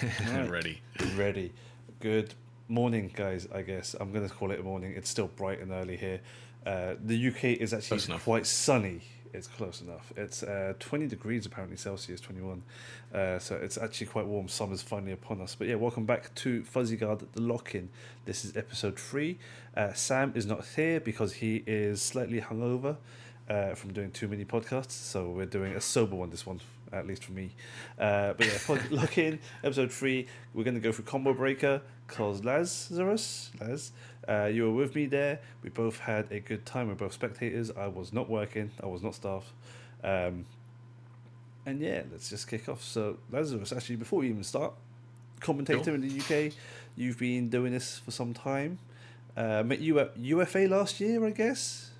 Right. Ready. Ready. Good morning, guys. I guess I'm going to call it morning. It's still bright and early here. The UK is actually Close enough. quite sunny. It's close enough. It's 20 degrees apparently Celsius, 21. So it's actually quite warm. Summer's finally upon us. But yeah, welcome back to Fuzzy Guard, the lock-in. This is episode 3. Sam is not here because he is slightly hungover from doing too many podcasts. So we're doing a sober one this one, at least for me. But yeah, lock in episode 3. We're going to go through Combo Breaker because Lazarus, you were with me there. We both had a good time. We're both spectators. I was not working. I was not staff. And yeah, let's just kick off. So Lazarus, actually, before we even start, commentator Sure. in the UK. You've been doing this for some time. Met you at UFA last year, I guess.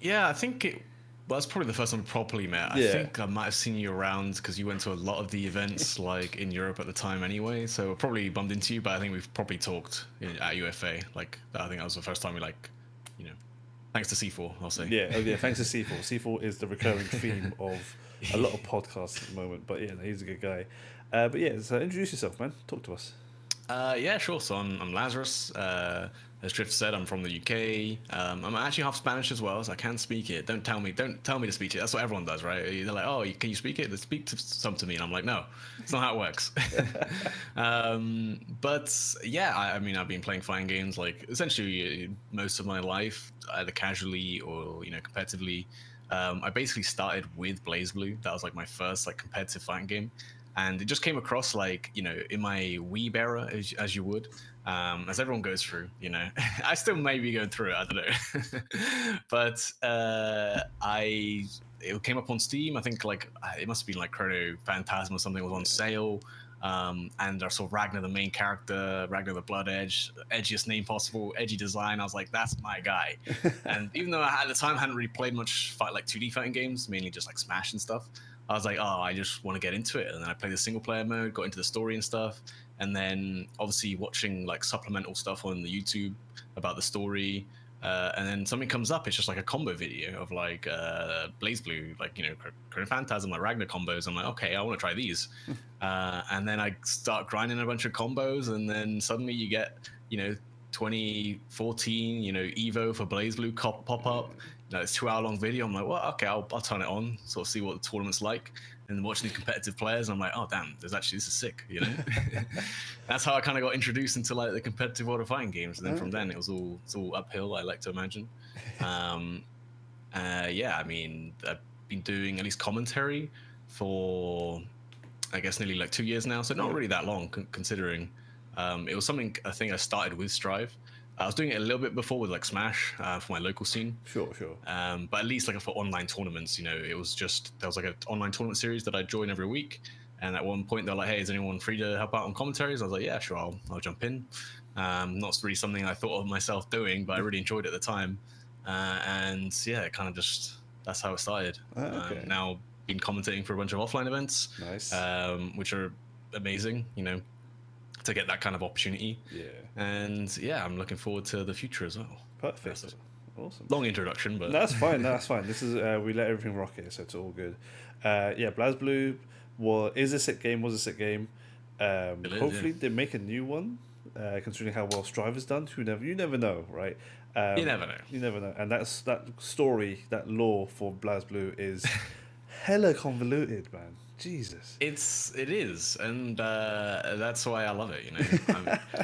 Yeah, I think well, that's probably the first time we properly met. I Yeah. think I might have seen you around because you went to a lot of the events like in Europe at the time anyway. So I probably bumped into you, but I think we've probably talked at UFA. Like I think that was the first time we you know, thanks to C4, I'll say. Yeah, oh yeah. Thanks to C4. C4 is the recurring theme of a lot of podcasts at the moment. But yeah, he's a good guy. But yeah, so introduce yourself, man. Talk to us. Yeah, sure. So I'm Lazarus. As Drift said, I'm from the UK. I'm actually half Spanish as well, so I can speak it. Don't tell me to speak it. That's what everyone does, right? They're like, oh, can you speak it? Let's speak some to me, and I'm like, no, it's not how it works. But yeah, I mean, I've been playing fighting games like essentially most of my life, either casually or competitively. I basically started with BlazBlue. That was like my first like competitive fighting game, and it just came across like in my weeb era, as you would, as everyone goes through. I still may be going through it, I don't know. But it came up on Steam. I think like it must have been like Chrono Phantasm or something was on sale. And I saw Ragnar, the main character, Ragnar the Blood Edge, edgiest name possible, edgy design. I was like, that's my guy. And even though I at the time hadn't really played much 2D fighting games, mainly just like Smash and stuff, I was like, oh, I just want to get into it. And then I played the single player mode, got into the story and stuff. And then obviously watching like supplemental stuff on the YouTube about the story. And then something comes up, it's just like a combo video of like BlazBlue, like, Chrono Phantasm, like Ragnar combos. I'm like, okay, I want to try these. And then I start grinding a bunch of combos, and then suddenly you get, 2014, Evo for BlazBlue pop up. It's 2 hour long video. I'm like, well, okay, I'll turn it on, sort of see what the tournament's like, and watching these competitive players. I'm like, oh damn, this is sick, That's how I kind of got introduced into like the competitive world of fighting games, and then from then it's all uphill, I like to imagine. Yeah, I mean, I've been doing at least commentary for I guess nearly like 2 years now, so not really that long considering. It was something I think I started with Strive. I was doing it a little bit before with like Smash for my local scene. Sure. But at least like for online tournaments, it was just there was like an online tournament series that I join every week. And at one point they're like, "Hey, is anyone free to help out on commentaries?" I was like, "Yeah, sure, I'll jump in." Not really something I thought of myself doing, but I really enjoyed it at the time. And yeah, it kind of just that's how it started. Okay. Now been commentating for a bunch of offline events, Nice. which are amazing. To get that kind of opportunity. Yeah. And yeah, I'm looking forward to the future as well. Perfect. Awesome. Long introduction, but That's fine. That's fine. This is we let everything rock here, so it's all good. Yeah, BlazBlue was a sick game. Hopefully they make a new one. Considering how well Strive has done, you never know, right? You never know. You never know. And that story, that lore for BlazBlue is hella convoluted, man. Jesus. It is, and that's why I love it.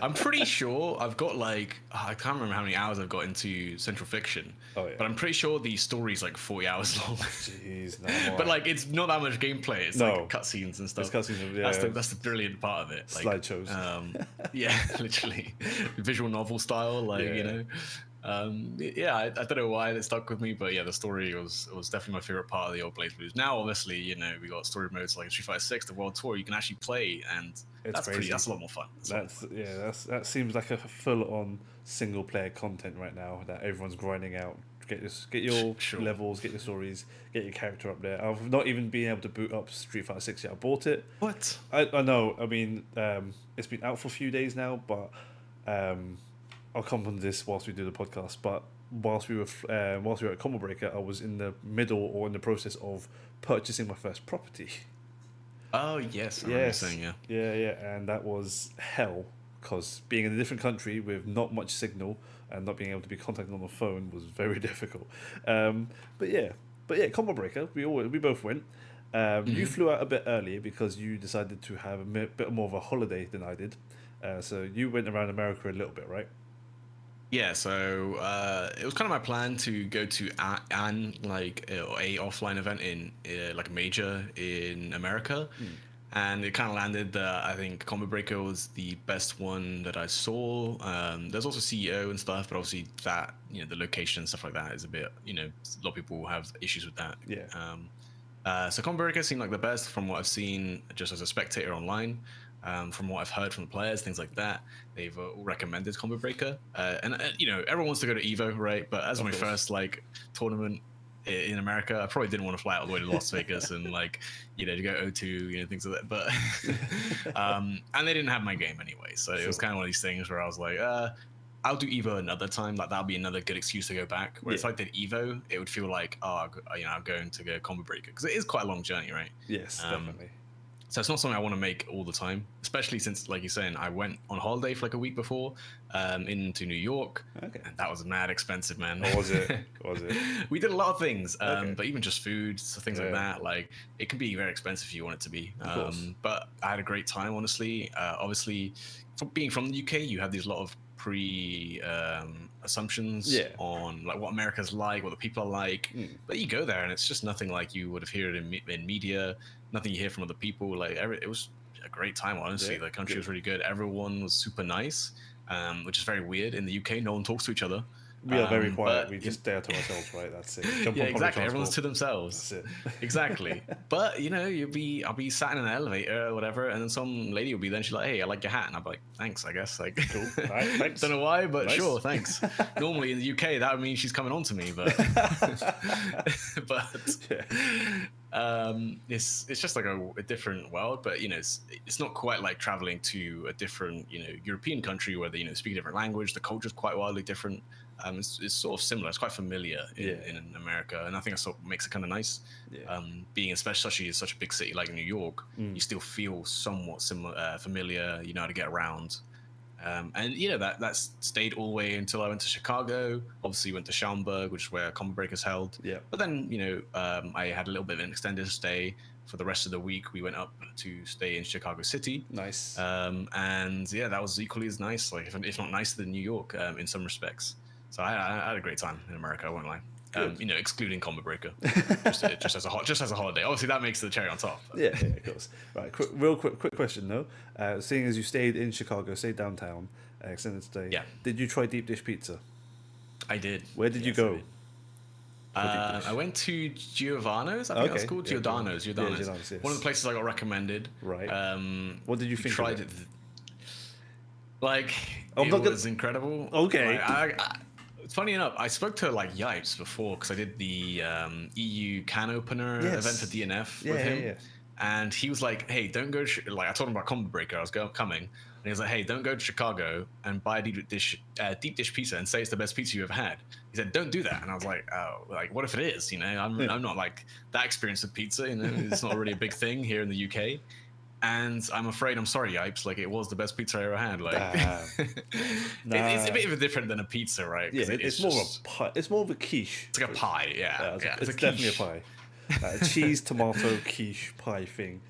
I'm pretty sure I've got like I can't remember how many hours I've got into Central Fiction. Oh, yeah. But I'm pretty sure the story's like 40 hours long. Jeez, no. But like it's not that much gameplay. It's like cutscenes and stuff. It's cutscenes, yeah. That's the brilliant part of it. Like, slideshows. Yeah, literally, visual novel style. Like yeah, I don't know why it stuck with me, but yeah, the story was definitely my favorite part of the old BlazBlues. Now, obviously, we got story modes like Street Fighter 6, the World Tour. You can actually play, and that's a lot more fun. That seems like a full-on single-player content right now that everyone's grinding out. Get your levels, get your stories, get your character up there. I've not even been able to boot up Street Fighter 6 yet. I bought it. What? I know. I mean, it's been out for a few days now, but I'll come on this whilst we do the podcast. But whilst we were at Combo Breaker, I was in the middle or in the process of purchasing my first property. Oh yes, I remember you Yes, saying, yeah. yeah, and that was hell because being in a different country with not much signal and not being able to be contacted on the phone was very difficult. Um, but yeah, Combo Breaker, we both went. You Hmm. flew out a bit earlier because you decided to have a bit more of a holiday than I did. So you went around America a little bit, right? Yeah, so it was kind of my plan to go to an like a offline event in like a major in America, Mm. and it kind of landed that I think Combo Breaker was the best one that I saw. There's also CEO and stuff, but obviously that the location and stuff like that is a bit a lot of people have issues with that. Yeah. So Combo Breaker seemed like the best from what I've seen just as a spectator online. From what I've heard from the players, things like that, they've all recommended Combo Breaker. And everyone wants to go to Evo, right? But as Of my course. first like tournament in America, I probably didn't want to fly all the way to Las Vegas and like to go O2, things like that. But and they didn't have my game anyway, so it was Sure. kind of one of these things where I was like, I'll do Evo another time. Like that'll be another good excuse to go back. Whereas if Yeah. I did Evo, it would feel like, I'm going to go Combo Breaker because it is quite a long journey, right? Yes, Um, definitely. so it's not something I want to make all the time, especially since, like you're saying, I went on holiday for like a week before into New York, Okay. and that was mad expensive, man. Or was it? Was it? We did a lot of things, Okay. but even just food, so things like Yeah. that, like it can be very expensive if you want it to be. Of course. But I had a great time, honestly. Obviously, being from the UK, you have these lot of pre assumptions Yeah. on like what America's like, what the people are like. Mm. But you go there, and it's just nothing like you would have heard in media. Nothing you hear from other people. Like it was a great time. Honestly, Yeah. the country Good. was really good. Everyone was super nice, which is very weird. In the UK, no one talks to each other. We are very quiet. But We just stay to ourselves, right? That's it. Jump yeah, on public exactly. Everyone's transport. to themselves. That's it. Exactly. But I'll be sat in an elevator or whatever, and then some lady will be there and she's like, "Hey, I like your hat," and I'll be like, "Thanks, I guess." Like, Cool. All right, thanks. don't know why, but Nice. sure, thanks. Normally in the UK, that would mean she's coming on to me, but but it's just like a different world. But it's not quite like traveling to a different European country where they speak a different language. The culture's quite wildly different. It's sort of similar. It's quite familiar in America, and I think that's what makes it kind of nice. Yeah. Being especially in such a big city like New York, you still feel somewhat similar, familiar. You know how to get around, and that stayed all the way until I went to Chicago. Obviously, went to Schaumburg, which is where Combo Breaker's held. Yeah. But then I had a little bit of an extended stay for the rest of the week. We went up to stay in Chicago City. Nice. And yeah, that was equally as nice, like if not nicer than New York in some respects. So I had a great time in America. I won't lie. Excluding Combo Breaker, just as a holiday. Obviously, that makes the cherry on top. Yeah, of course. Right, quick question though. Seeing as you stayed in Chicago, stayed downtown, extended stay. Yeah. Did you try deep dish pizza? I did. Where did you Yes, go? I did. I went to Giovanno's. I think that's called Yeah, Giordano's. Yeah, Giordano's. Giordano's, yes. One of the places I got recommended. Right. What did you think of Tried it? Like I'm it not gonna- was incredible. Okay. Like, funny enough, I spoke to like Yipes before because I did the EU can opener Yes. event for DNF Yeah, with him. yeah. And he was like, "Hey, don't go." Like I told him about Combo Breaker. I was coming, and he was like, "Hey, don't go to Chicago and buy deep dish pizza and say it's the best pizza you ever had." He said, "Don't do that." And I was like, "Oh, like what if it is? I'm not like that experienced with pizza. It's not really a big thing here in the UK." And I'm sorry, Yipes. Like it was the best pizza I ever had. Like it's a bit of a different than a pizza, right? Yeah, it's more of a pie. It's more of a quiche. It's like a pie, yeah. It's a definitely a quiche. pie. Cheese, tomato, quiche, pie thing.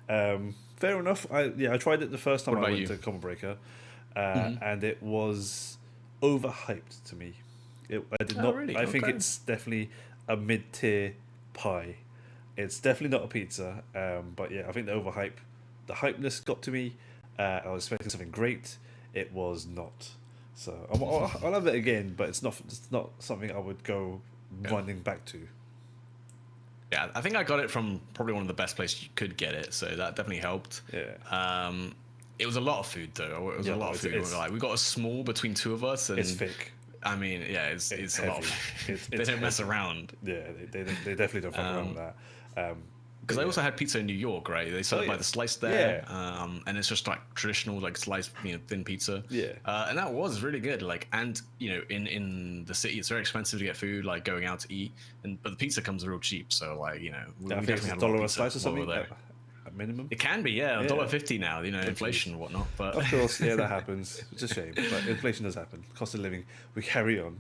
Fair enough. I tried it the first time What I about went you? to Combo Breaker, and it was overhyped to me. I did not. Really? I think Okay. it's definitely a mid-tier pie. It's definitely not a pizza. But yeah, I think the hypeness got to me. I was expecting something great. It was not. So I'll have it again, but it's not something I would go running back to. Yeah, I think I got it from probably one of the best places you could get it, so that definitely helped. Yeah. It was a lot of food though. It was Yeah, a lot of food. We got a small between two of us, and It's thick. I mean, yeah, it's a lot. heavy. They don't mess around. Yeah, they definitely don't fuck around with that. Because I also had pizza in New York, right? They sell it by yeah. the slice there, and it's just like traditional, like sliced, thin pizza. Yeah. And that was really good. Like, and in the city, it's very expensive to get food, like going out to eat, but the pizza comes real cheap. So like, we I think definitely it's had a lot $1 of a pizza slice or while we something. were there. minimum. It can be, yeah, $1.50 now. You know, inflation and whatnot. But of course, yeah, that happens. It's a shame, but inflation does happen. Cost of living, we carry on.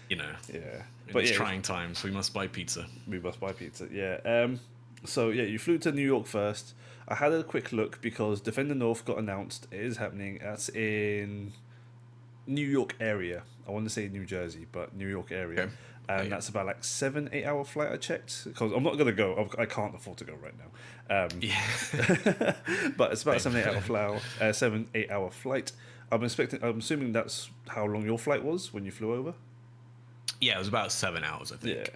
you know, Yeah, in but these yeah, trying times, we must buy pizza. we must buy pizza. Yeah. So yeah, you flew to New York first. I had a quick look because Defender North got announced. It is happening. That's in New York area. I want to say New Jersey, but New York area. Okay. And that's about like 7-8 hour flight. I checked because I'm not gonna go. I can't afford to go right now. Yeah. But it's about a 7-8 hour flight. I'm assuming that's how long your flight was when you flew over. Yeah, it was about 7 hours, I think.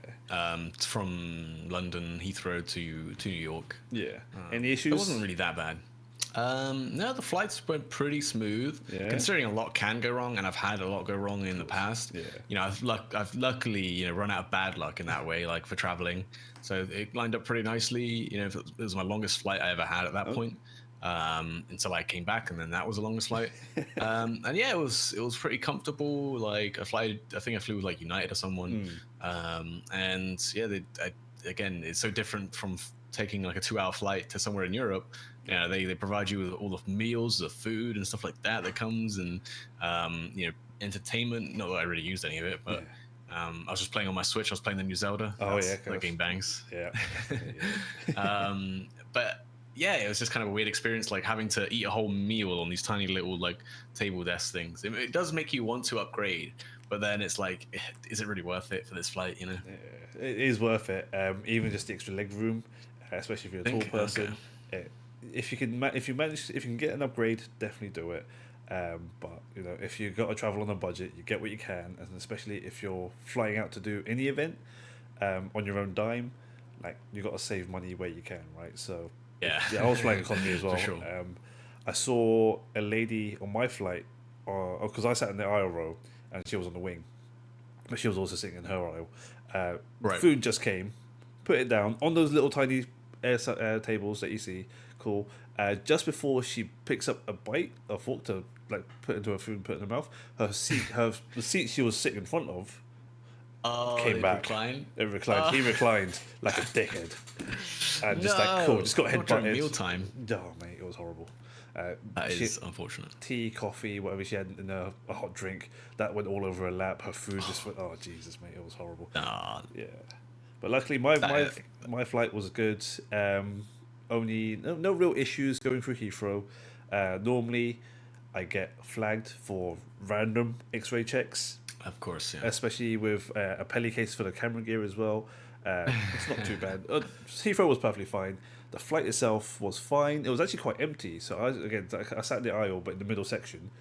From London Heathrow to New York. Yeah. Any issues? It wasn't really that bad. No, the flights went pretty smooth. Yeah. Considering a lot can go wrong, and I've had a lot go wrong in the past. Yeah. You know, I've luckily run out of bad luck in that way, like for traveling. So it lined up pretty nicely. You know, it was my longest flight I ever had at that point. Until I came back, and then that was the longest flight. And yeah, it was pretty comfortable. Like I think I flew with like United or someone. And yeah, again, it's so different from taking like a 2-hour flight to somewhere in Europe. You know, they provide you with all the meals, the food, and stuff like that comes, and entertainment. Not that I really used any of it, but I was just playing on my Switch. I was playing the new Zelda. That game bangs. Yeah. But yeah, it was just kind of a weird experience, like having to eat a whole meal on these tiny little like table desk things. It does make you want to upgrade, but then it's like, is it really worth it for this flight? You know, it is worth it. Even just the extra leg room, especially if you're a tall person. Okay. If you can get an upgrade, definitely do it. But if you got to travel on a budget, you get what you can, and especially if you're flying out to do any event on your own dime, like you got to save money where you can, right? So yeah, I was flying economy as well. For sure. I saw a lady on my flight, because I sat in the aisle row and she was on the wing, but she was also sitting in her aisle. Right. Food just came, put it down on those little tiny air tables that you see. Cool. Just before she picks up a fork to like put into her food and put it in her mouth, the seat she was sitting in front of came back. Reclined? It reclined. He reclined like a dickhead, and just like cool. Just got headbutted. Mealtime. Oh mate, it was horrible. That is unfortunate. Tea, coffee, whatever she had in a hot drink, that went all over her lap. Her food just went. Oh Jesus, mate, it was horrible. Nah. Yeah, but luckily my flight was good. Only no real issues going through Heathrow. Normally, I get flagged for random X-ray checks. Of course, yeah. Especially with a Peli case for the camera gear as well. It's not too bad. Heathrow was perfectly fine. The flight itself was fine. It was actually quite empty. So I sat in the aisle, but in the middle section.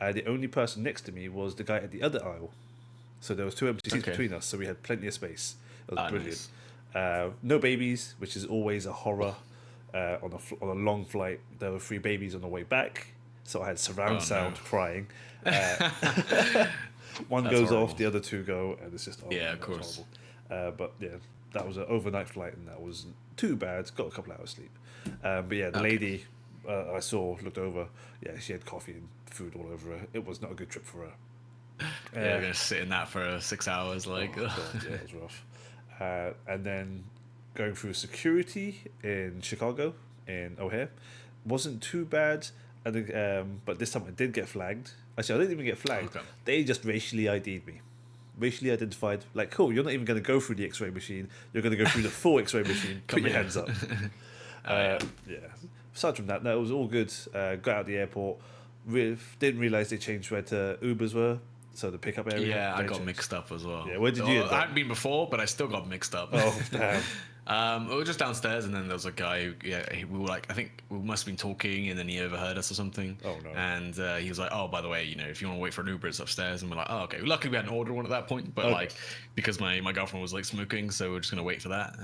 The only person next to me was the guy at the other aisle. So there was 2 empty seats between us. So we had plenty of space. It was brilliant. Nice. No babies, which is always a horror on a long flight. There were 3 babies on the way back. So I had surround sound crying. One goes horrible. off, the other 2 go, and it's just of course. But yeah, that was an overnight flight, and that wasn't too bad. Got a couple hours sleep. But yeah, the lady I saw looked over. Yeah, she had coffee and food all over her. It was not a good trip for her. You're gonna sit in that for 6 hours, like. God, yeah, it was rough. And then going through security in Chicago in O'Hare wasn't too bad. I think, but this time I did get flagged. Actually, I didn't even get flagged. Okay. They just racially ID'd me. Racially identified. Like, cool, you're not even going to go through the X-ray machine. You're going to go through the full X-ray machine. Put your hands up. Yeah. Aside from that, no, it was all good. Got out of the airport. Didn't realise they changed where the Ubers were. So the pickup area. Yeah, I got mixed up as well. Yeah, where did you? I hadn't been before, but I still got mixed up. Oh damn. We were just downstairs, and then there was a guy who, we were like, I think we must have been talking, and then he overheard us or something. Oh no. And he was like, oh, by the way, if you want to wait for an Uber, it's upstairs. And we're like, oh, okay. Luckily, we hadn't ordered one at that point, but like, because my girlfriend was like smoking, so we're just gonna wait for that.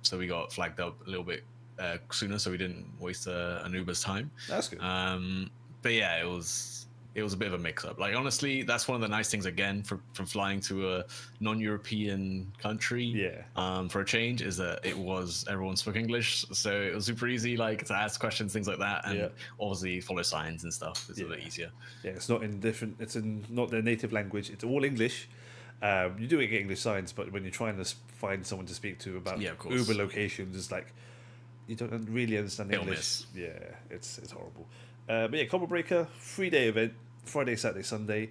So we got flagged up a little bit sooner, so we didn't waste an Uber's time. That's good. But yeah, it was a bit of a mix-up. Like, honestly, that's one of the nice things, again, from flying to a non-European country. Yeah. For a change, is that everyone spoke English, so it was super easy, like, to ask questions, things like that, and obviously follow signs and stuff. It's a bit easier. Yeah, it's not in not their native language. It's all English. You do get English signs, but when you're trying to find someone to speak to about Uber locations, it's like you don't really understand Hit or English. miss. Yeah, it's horrible. But yeah, Combo Breaker, 3-day event, Friday, Saturday, Sunday.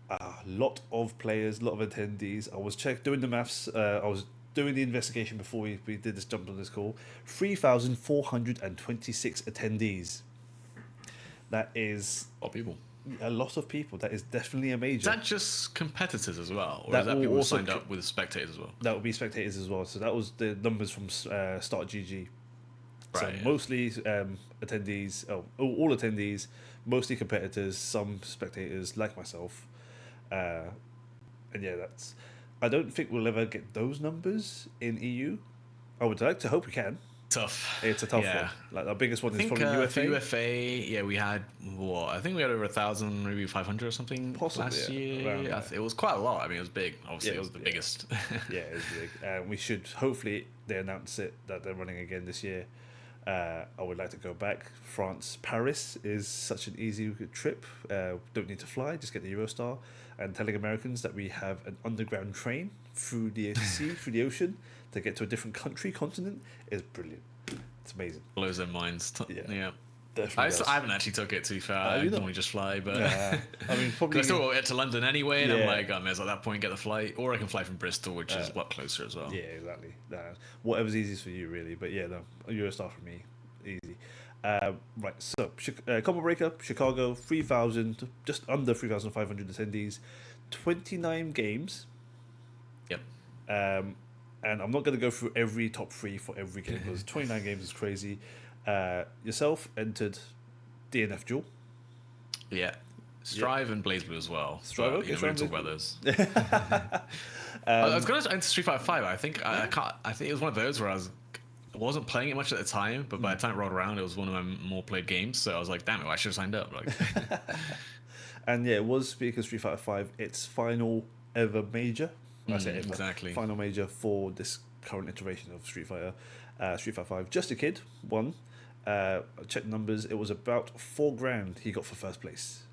A lot of players, a lot of attendees. I was doing the maths. I was doing the investigation before we did this, jumped on this call. 3,426 attendees. That is A lot of people. a lot of people. That is definitely a Is major. that just competitors as well, or That is that will people who also signed up with spectators as well? That would be spectators as well. So that was the numbers from Start GG. So Right, yeah. mostly attendees, all attendees, mostly competitors, some spectators like myself, and yeah, that's. I don't think we'll ever get those numbers in EU. I would like to hope we can. Tough. It's a tough Yeah. one. Like our biggest one I is think probably for UFA. UFA, yeah, we had what? I think we had over 1,000, maybe 500 or something Possibly, last yeah, year. around there. It was quite a lot. I mean, it was big. Obviously, Yeah, it was the yeah. biggest. Yeah, it's big. We should hopefully they announce it that they're running again this year. I would like to go back. France, Paris is such an easy trip. Don't need to fly, just get the Eurostar. And telling Americans that we have an underground train through the sea, through the ocean, to get to a different continent is brilliant. It's amazing. Blows their minds. Yeah. I Definitely. does. haven't actually took it too far. I you not? normally just fly, but I mean, probably. I still got to get to London anyway, and I'm Yeah. like, I may as well at that point get the flight, or I can fly from Bristol, which is a lot closer as well. Yeah, exactly. Whatever's easiest for you, really. But yeah, no, Eurostar for me, easy. Right, so Combo Breaker, Chicago, 3,000, just under 3,500 attendees, 29 games. Yep. And I'm not going to go through every top three for every game because 29 games is crazy. Yourself entered DNF Duel. Yeah. Strive and Blaze Blue as well. Strive, but, okay, we Strive don't talk and about those. I was going to enter Street Fighter 5. I think I think it was one of those where I wasn't playing it much at the time, but by the time it rolled around, it was one of my more played games. So I was like, damn it, I should have signed up. Like, And yeah, it was, speaking of Street Fighter 5, its final ever major. I say ever. exactly. Final major for this current iteration of Street Fighter. Street Fighter 5. Just a Kid won. I checked the numbers. It was about $4,000 he got for first place.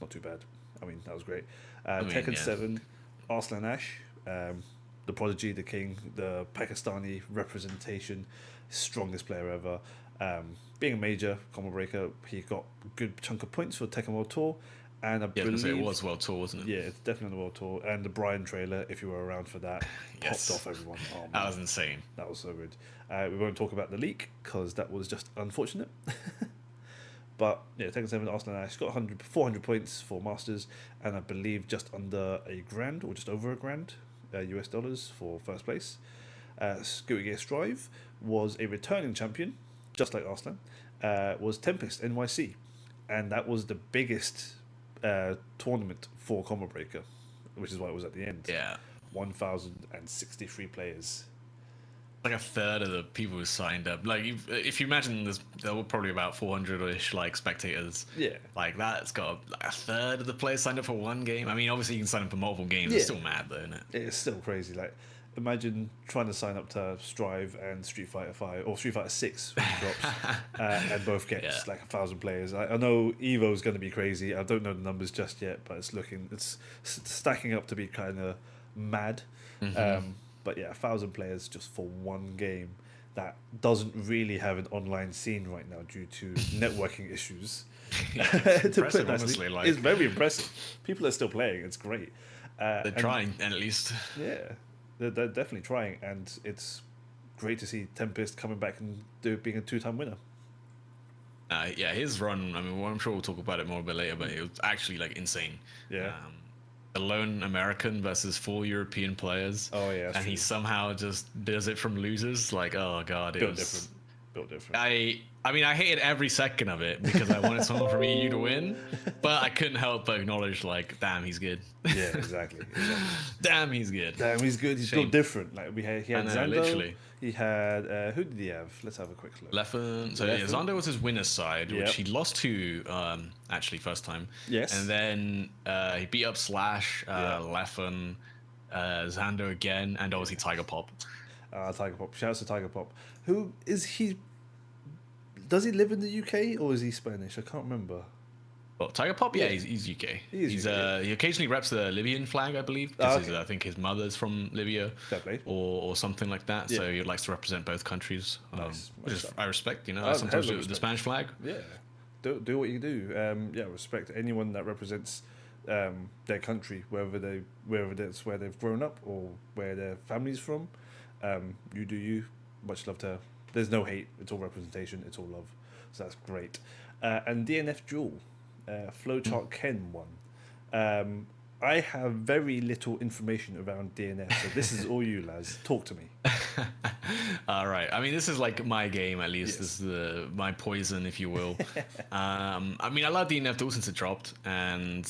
Not too bad. I mean, that was great. Tekken yeah. 7, Arslan Ash, the prodigy, the king, the Pakistani representation, strongest player ever. Being a major combo breaker, he got a good chunk of points for Tekken World Tour. And I yeah, believe it was World Tour, wasn't it? yeah, it's definitely on the World Tour. And the Brian trailer, if you were around for that, Yes. popped off everyone. Oh, man. That was insane. That was so good. We won't talk about the leak because that was just unfortunate. But yeah, Tekken 7, Arslan Ash got 400 points for Masters, and I believe just under $1,000 or just over $1,000 US dollars for first place. Scooty Gear Strive was a returning champion, just like Arslan, was Tempest NYC, and that was the biggest tournament for Combo Breaker, which is why it was at the end. Yeah. 1,063 players. Like a third of the people who signed up. Like, if you imagine there were probably about 400-ish like spectators. Yeah. Like that's got like a third of the players signed up for one game. I mean, obviously you can sign up for multiple games. Yeah. It's still mad though, isn't it? It's still crazy. Like, imagine trying to sign up to Strive and Street Fighter 5 or Street Fighter 6 when it drops, and both get Yeah. like 1,000 players. I know Evo's going to be crazy. I don't know the numbers just yet, but it's stacking up to be kind of mad. But yeah, 1,000 players just for one game that doesn't really have an online scene right now due to networking issues. Yeah, To put impressive, it nicely, honestly. Like it's very impressive. People are still playing. It's great. they're trying, and at least. Yeah, they're definitely trying, and it's great to see Tempest coming back and being a 2-time winner. Yeah, his run. I mean, well, I'm sure we'll talk about it more a bit later, but it was actually like insane. Yeah. A lone American versus 4 European players. Oh yeah, that's and he true. somehow just does it from losers. Like, oh god, it Built was different. Built different. I mean, I hated every second of it because I wanted someone from EU to win, but I couldn't help but acknowledge, like, damn, he's good. Yeah, exactly. Damn, he's good. Damn, he's good. He's Shame. built different. Like he had I know, Zando. literally. He had who did he have? Let's have a quick look. Leffen. So yeah, Leffen. Zondo was his winner's side, Yep. which he lost to actually first time. Yes. And then he beat up Slash, Yeah. Leffen, Zando again, and obviously Tiger Pop. Tiger Pop. Shouts to Tiger Pop. Who is he? Does he live in the UK or is he Spanish? I can't remember. Well, Tiger Pop, yeah, he's UK. He occasionally reps the Libyan flag, I believe, because I think his mother's from Libya, or something like that. So he likes to represent both countries, which is, I respect. I sometimes do it with the Spanish flag. Yeah, do what you do. Respect anyone that represents their country, whether that's where they've grown up or where their family's from. You do you. Much love to. There's no hate. It's all representation. It's all love. So that's great. And DNF Duel. Flowchart Ken won. I have very little information around DNF, so this is all you, Laz. Talk to me. All right. I mean, this is like my game, at least. Yes. This is my poison, if you will. I love DNF Duel since it dropped, and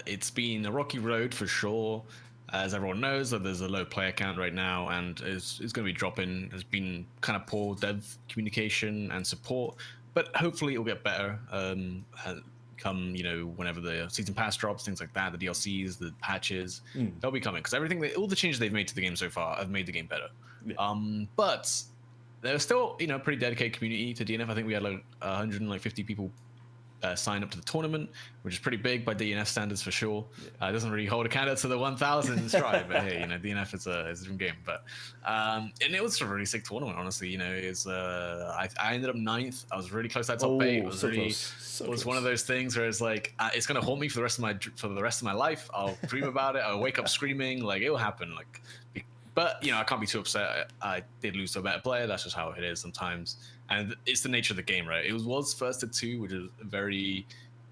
it's been a rocky road for sure. As everyone knows, that there's a low player count right now, and it's going to be dropping. There's been kind of poor dev communication and support, but hopefully it'll get better. Come, whenever the season pass drops, things like that, the DLCs, the patches, they'll be coming, because all the changes they've made to the game so far have made the game better. But there's still, pretty dedicated community to DNF. I think we had like 150 people sign up to the tournament, which is pretty big by DNF standards for sure. It doesn't really hold a candle to the 1,000 stride, but hey, DNF is a different game. But and it was a really sick tournament, honestly. I ended up 9th. I was really close to that top 8. It was close. One of those things where it's like it's gonna haunt me for the rest of my life. I'll dream about it. I'll wake up screaming. Like, it will happen. But I can't be too upset. I did lose to a better player. That's just how it is sometimes. And it's the nature of the game, right? It was first to 2, which is very,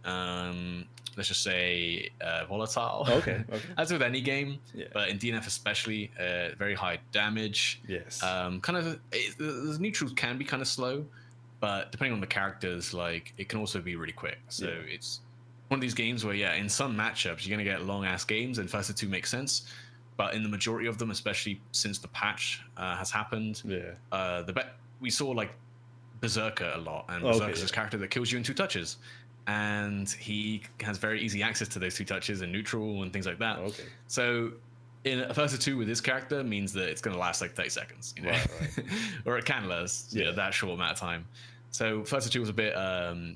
let's just say, volatile. Okay. As with any game, but in DNF especially, very high damage. Yes. The neutrals can be kind of slow, but depending on the characters, it can also be really quick. So it's one of these games where, in some matchups, you're going to get long-ass games, and first to 2 makes sense. But in the majority of them, especially since the patch has happened, we saw Berserker a lot, and Berserker's this character that kills you in 2 touches, and he has very easy access to those 2 touches in neutral and things like that. So in a first to 2 with this character means that it's going to last 30 seconds, right. Or it can last that short amount of time. So first to 2 was a bit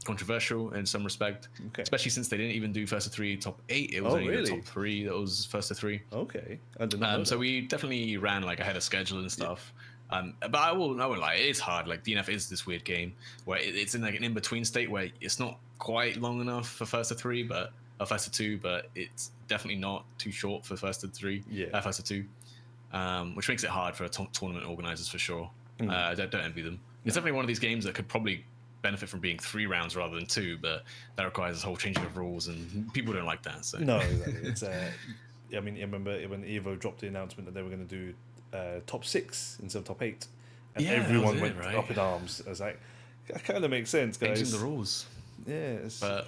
controversial in some respect, especially since they didn't even do first to 3 top 8. It was only the top 3 that was first to 3. Okay, I didn't know so we definitely ran ahead of schedule and stuff. But I won't lie, it's hard. DNF is this weird game where it's in an in-between state where it's not quite long enough for first to 3, but first to 2, but it's definitely not too short for first to 3. First to 2, which makes it hard for tournament organizers for sure. Don't envy them. It's definitely one of these games that could probably benefit from being 3 rounds rather than 2, but that requires a whole changing of rules, and people don't like that. So no, exactly. It's I remember when Evo dropped the announcement that they were going to do top 6 instead of top 8, and everyone went up in arms. I was like, that kind of makes sense, guys. Changing the rules. DNF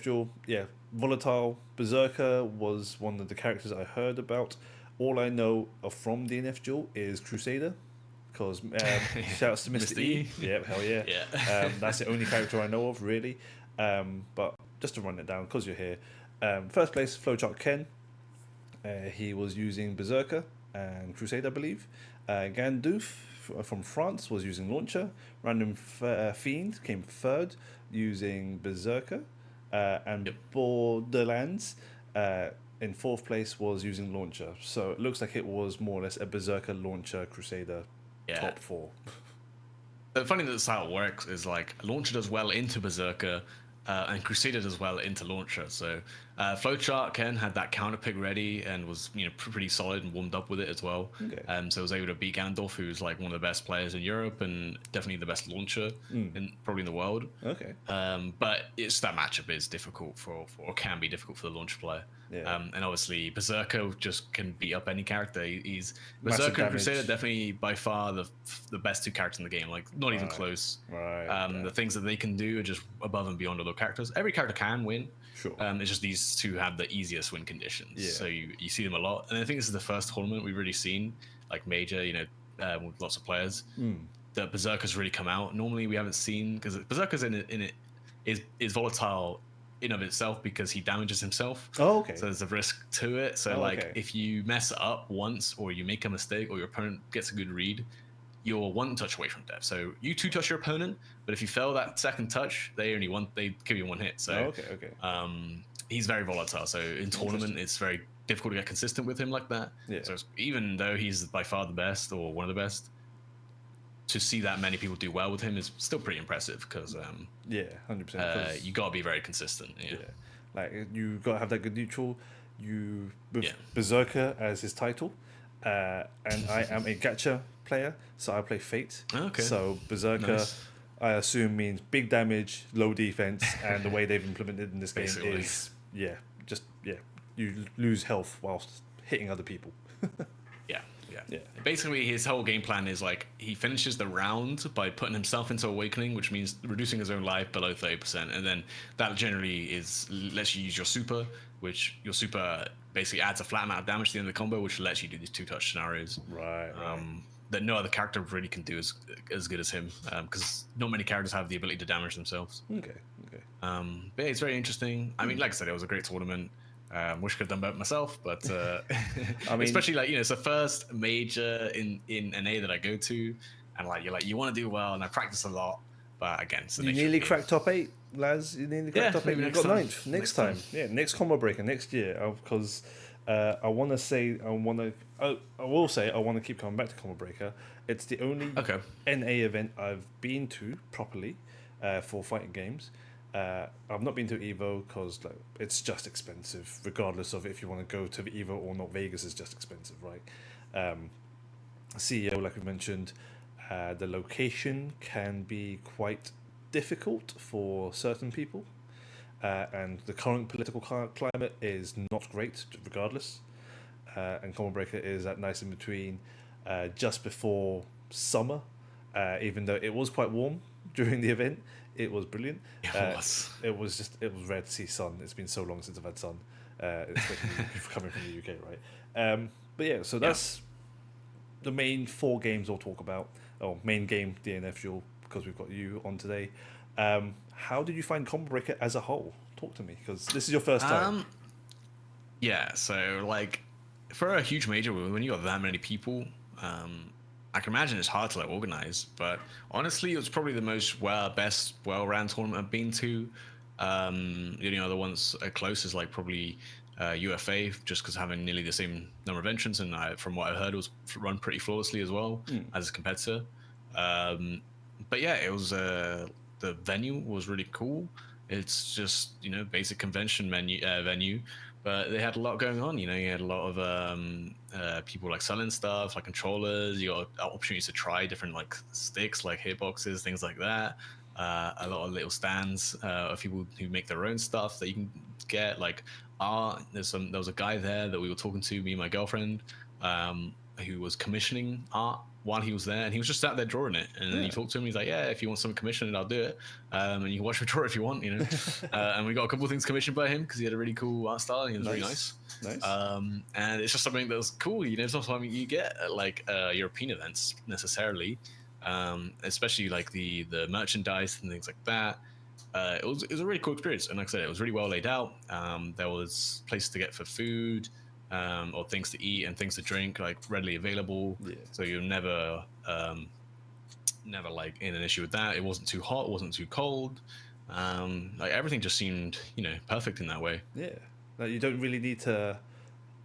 Duel, volatile. Berserker was one of the characters I heard about. All I know from DNF Duel is Crusader, because shouts to Mr. E. Yeah, hell yeah. That's the only character I know of, really. But just to run it down, because you're here. First place, Flowchart Ken. He was using Berserker and Crusader, I believe. Gandoof from France was using Launcher. Random Fiend came 3rd using Berserker. And Borderlands in 4th place was using Launcher. So it looks like it was more or less a Berserker, Launcher, Crusader top 4. The funny thing that's how it works is Launcher does well into Berserker, and Crusader does well into Launcher. So Flowchart Ken had that counter pick ready and was pretty solid and warmed up with it as well. So was able to beat Gandalf, who's one of the best players in Europe and definitely the best launcher probably in the world. But it's that matchup is difficult or can be difficult for the launcher player. And obviously Berserker just can beat up any character. He's Berserker and Crusader definitely by far the best 2 characters in the game. Not even close. The things that they can do are just above and beyond other characters. Every character can win. Sure. It's just these 2 have the easiest win conditions. So you see them a lot. And I think this is the first tournament we've really seen major, with lots of players. That Berserker's really come out. Normally we haven't seen, because Berserker's in it is volatile in of itself because he damages himself. So there's a risk to it. So if you mess up once or you make a mistake or your opponent gets a good read, you're one touch away from death. So you two touch your opponent, but if you fail that second touch, they give you one hit. So okay. He's very volatile. So in tournament, it's very difficult to get consistent with him like that. Yeah. So even though he's by far the best or one of the best, to see that many people do well with him is still pretty impressive because 100%. You gotta be very consistent. Yeah. Like you gotta have that good neutral. You with Yeah. Berserker as his title, and I am a gacha player, so I play Fate. Okay. So Berserker, Nice. I assume means big damage, low defense, and the way they've implemented in this game Basically. is you lose health whilst hitting other people. Yeah. Basically, his whole game plan is like he finishes the round by putting himself into awakening, which means reducing his own life below 30%, and then that generally lets you use your super, which your super basically adds a flat amount of damage to the end of the combo, which lets you do these 2-touch scenarios. Right. That no other character really can do as good as him, because not many characters have the ability to damage themselves. Okay. But yeah, it's very interesting. I mean, like I said, it was a great tournament. Wish I could have done better myself, but I mean, especially like it's the first major in NA that I go to, and you want to do well, and I practice a lot, but again, it's the you nature nearly of the game. cracked top 8, Laz. You nearly cracked top 8. maybe You next got time. ninth next time. Yeah, next combo breaker next year. Because I want to say I will say I want to keep coming back to combo breaker. It's the only NA event I've been to properly for fighting games. I've not been to Evo because it's just expensive, regardless of if you want to go to the Evo or not. Vegas is just expensive, right? CEO, like we mentioned, the location can be quite difficult for certain people, and the current political climate is not great, regardless. And Common Breaker is that nice in between, just before summer, even though it was quite warm during the event. It was brilliant. It was rare to see sun. It's been so long since I've had sun, especially coming from the UK, right? But yeah, so that's the main 4 games I'll talk about. Oh, main game DNF Duel, because we've got you on today. How did you find Combo Breaker as a whole? Talk to me, because this is your first time. Yeah, so like for a huge major, when you got that many people, I can imagine it's hard to organize, but honestly, it was probably the most best well-ran tournament I've been to. The only other ones close is like probably UFA, just because having nearly the same number of entrants, and from what I heard, it was run pretty flawlessly as well as a competitor. But yeah, it was the venue was really cool. It's just basic convention venue. But they had a lot going on, you had a lot of people like selling stuff, like controllers. You got opportunities to try different like sticks, like hitboxes, things like that. A lot of little stands of people who make their own stuff that you can get, like art. There was a guy there that we were talking to, me and my girlfriend, who was commissioning art while he was there, and he was just sat there drawing it. And then you talk to him, he's like, "Yeah, if you want something commissioned, I'll do it. And you can watch me draw if you want, And we got a couple of things commissioned by him because he had a really cool art style, and he was really nice. And it's just something that was cool. It's not something you get at like European events necessarily, especially like the merchandise and things like that. It was a really cool experience, and like I said, it was really well laid out. There was places to get for food. Or things to eat and things to drink, like readily available. So you're never like in an issue with that. It wasn't too hot, it wasn't too cold. Like everything just seemed, perfect in that way. Yeah, like you don't really need to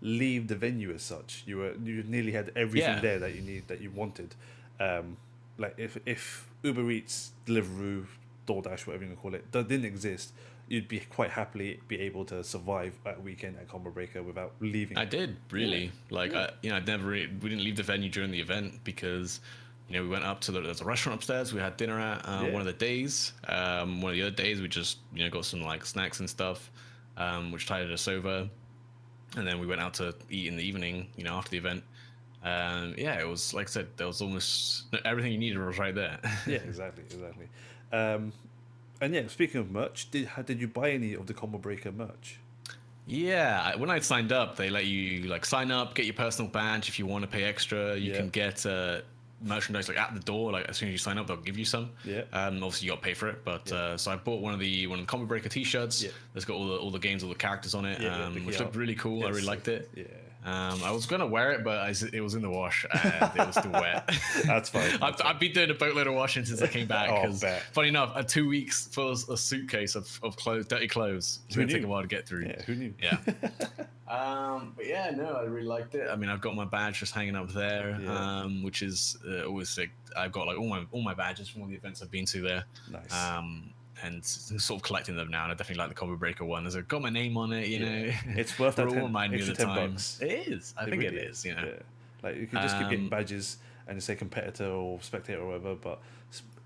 leave the venue as such. You nearly had everything there that you wanted. Like if Uber Eats, Deliveroo, DoorDash, whatever you want to call it, that didn't exist, you'd be quite happily be able to survive that weekend at Combo Breaker without leaving. I did really we didn't leave the venue during the event because we went up to there's a restaurant upstairs we had dinner at one of the days. One of the other days we just got some like snacks and stuff, which tided us over, and then we went out to eat in the evening after the event. It was like I said, there was almost everything you needed was right there. Yeah, exactly. And yeah, speaking of merch, did you buy any of the Combo Breaker merch? Yeah, when I signed up, they let you like sign up, get your personal badge. If you want to pay extra, you can get merchandise like at the door. Like as soon as you sign up, they'll give you some. Yeah. Obviously you got to pay for it, but so I bought one of the Combo Breaker T-shirts. Yeah. That's got all the games, all the characters on it, which looked really cool. I really liked it. Yeah. I was gonna wear it, but it was in the wash and it was still wet. That's fine. I've been doing a boatload of washing since I came back. Because funny enough, 2 weeks for a suitcase of clothes, dirty clothes. It's gonna take a while to get through. Yeah, who knew? Yeah. But yeah, no, I really liked it. I mean, I've got my badge just hanging up there, which is always sick. I've got like all my badges from all the events I've been to there. Nice. And sort of collecting them now, and I definitely like the Combo Breaker one. There's got my name on it, you know. It's worth that. Remind me of the time. $10. It is. I think it is. You know. Yeah. Like you can just keep getting badges and say competitor or spectator or whatever, but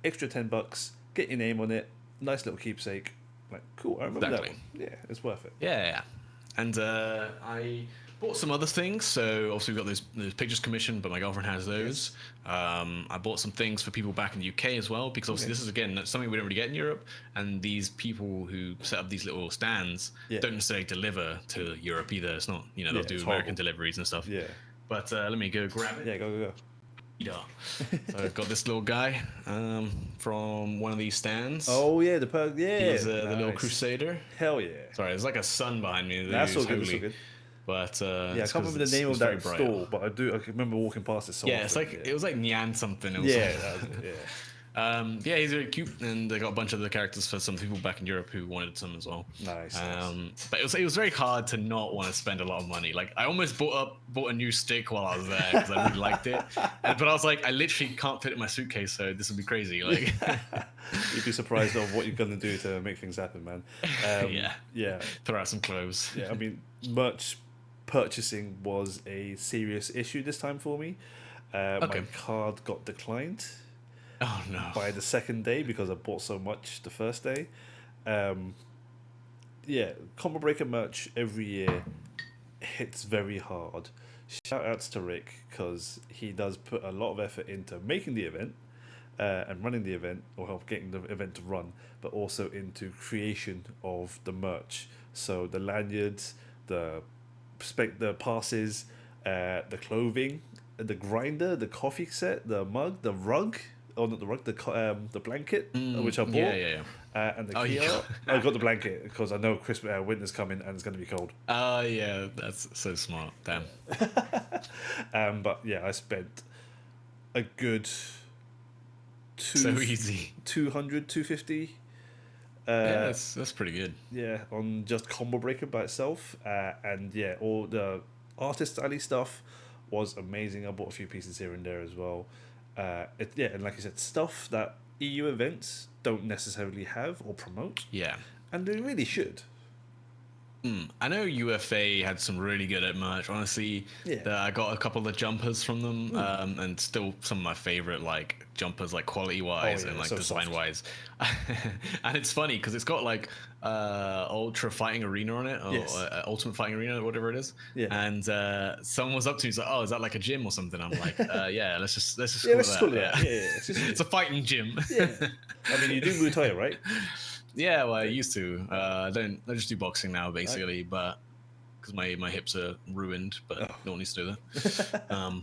extra $10, get your name on it. Nice little keepsake. Like cool. I remember that one. Yeah, it's worth it. Yeah. And I bought some other things. So obviously we've got those pictures commissioned, but my girlfriend has those. I bought some things for people back in the UK as well, because obviously this is again something we don't really get in Europe, and these people who set up these little stands don't necessarily deliver to Europe either. It's not, you know, they'll do American deliveries and stuff. Yeah. But let me go grab it. Yeah, go. Yeah. So I've got this little guy from one of these stands. Oh yeah, the He's the little Crusader. Hell yeah. Sorry, there's like a sun behind me. That's all good. That's all good. But yeah, I can't remember the name of that store, but I can remember walking past it. So yeah, it's like it was like Nyan something. Yeah, he's really cute, and they got a bunch of the characters for some people back in Europe who wanted some as well. Nice. But it was very hard to not want to spend a lot of money. Like I almost bought a new stick while I was there because I really liked it, but I was like, I literally can't fit it in my suitcase, so this would be crazy. Like you'd be surprised of what you're gonna do to make things happen, man. Yeah. Throw out some clothes. Yeah, I mean, merch purchasing was a serious issue this time for me. My card got declined. Oh no! By the second day because I bought so much the first day. Yeah, Combo Breaker merch every year hits very hard. Shout outs to Rick because he does put a lot of effort into making the event and running the event, or help getting the event to run, but also into creation of the merch. So the lanyards, the passes, the clothing, the grinder, the coffee set, the mug, the rug. Oh, not the rug, the blanket, which I bought. Yeah. And the key I got the blanket because I know winter's coming and it's going to be cold. Oh, yeah, that's so smart. Damn. But yeah, I spent a good so easy 200, 250. Yeah, that's pretty good. Yeah, on just Combo Breaker by itself. And yeah, all the Artist Alley stuff was amazing. I bought a few pieces here and there as well. And like you said, stuff that EU events don't necessarily have or promote. Yeah. And they really should. I know UFA had some really good at merch. Honestly, I got a couple of jumpers from them, and still some of my favorite like jumpers, like quality wise and like design wise. And it's funny because it's got like Ultra Fighting Arena on it, or Ultimate Fighting Arena, or whatever it is. Yeah. And someone was up to me, he's like, "Oh, is that like a gym or something?" I'm like, "Yeah, let's just call it that." Yeah. It's a fighting gym. Yeah. I mean, you do Muay Thai, right? Yeah, well, I used to. I just do boxing now, basically, but because my hips are ruined, but no one needs to do that.